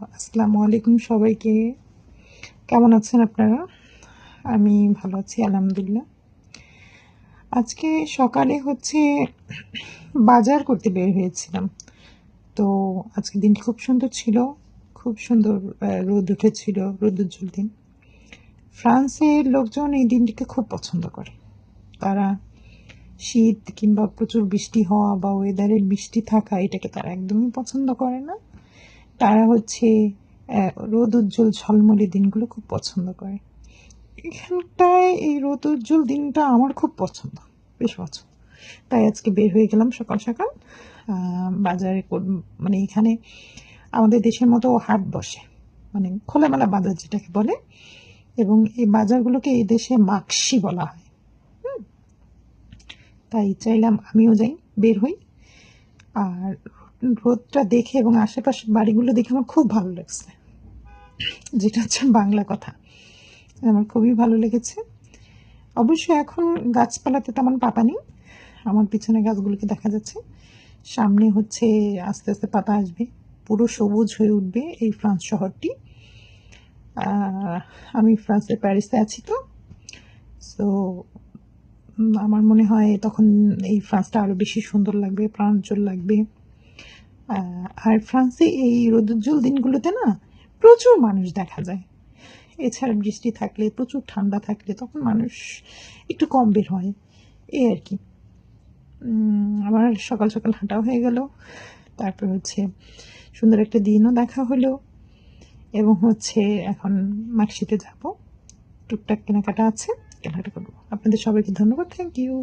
আসসালামু আলাইকুম সবাইকে। কেমন আছেন আপনারা? আমি ভালো আছি আলহামদুলিল্লাহ। আজকে সকালে বাজার করতে বের হয়েছিলাম। তো আজকের দিনটি খুব সুন্দর ছিল। খুব সুন্দর রোদ উঠেছিল, রৌদ্রোজ্জ্বল দিন। ফ্রান্সের লোকজন এই দিনটিকে খুব পছন্দ করে। তারা শীত কিংবা প্রচুর বৃষ্টি হওয়া বা ওয়েদারের বৃষ্টি থাকা এটাকে তারা একদমই পছন্দ করে না। তারা রোদ উজ্জ্বল ঝলমলে দিনগুলো খুব পছন্দ করে। এখানটায় এই রৌদ্রোজ্জ্বল দিনটা আমার খুব পছন্দ, বেশ পছন্দ। তাই আজকে বের হয়ে গেলাম সকাল সকাল বাজারে। মানে এখানে আমাদের দেশের মতো হাট বসে, মানে খোলামেলা বাজার যেটাকে বলে, এবং এই বাজারগুলোকে এই দেশে মাকশি বলা হয়। তাই চাইলাম আমিও যাই, বের হই। আর রোদটা দেখে এবং আশেপাশের বাড়িগুলো দেখে আমার খুব ভালো লাগছে, যেটা হচ্ছে বাংলা কথা। আমার খুবই ভালো লেগেছে। অবশ্য এখন গাছপালাতে তেমন পাতা নেই। আমার পিছনে গাছগুলোকে দেখা যাচ্ছে। সামনে আস্তে আস্তে পাতা আসবে, পুরো সবুজ হয়ে উঠবে এই ফ্রান্স শহরটি। আমি ফ্রান্সের প্যারিসে আছি, তো সো আমার মনে হয় তখন এই ফ্রান্সটা আরও বেশি সুন্দর লাগবে, প্রাণোজ্জ্বল লাগবে। আর ফ্রান্সে এই রৌদ্রোজ্জ্বল দিনগুলোতে না প্রচুর মানুষ দেখা যায়। এছাড়া বৃষ্টি থাকলে, প্রচুর ঠান্ডা থাকলে তখন মানুষ একটু কম বের হয়, এই আর কি। আমার সকাল সকাল হাঁটাও হয়ে গেল। তারপর সুন্দর একটা দিনও দেখা হলো, এবং এখন মার্কশিটে যাব। টুকটাক কেনাকাটা আছে, কেনাকাটা করবো। আপনাদের সবাইকে ধন্যবাদ। Thank you.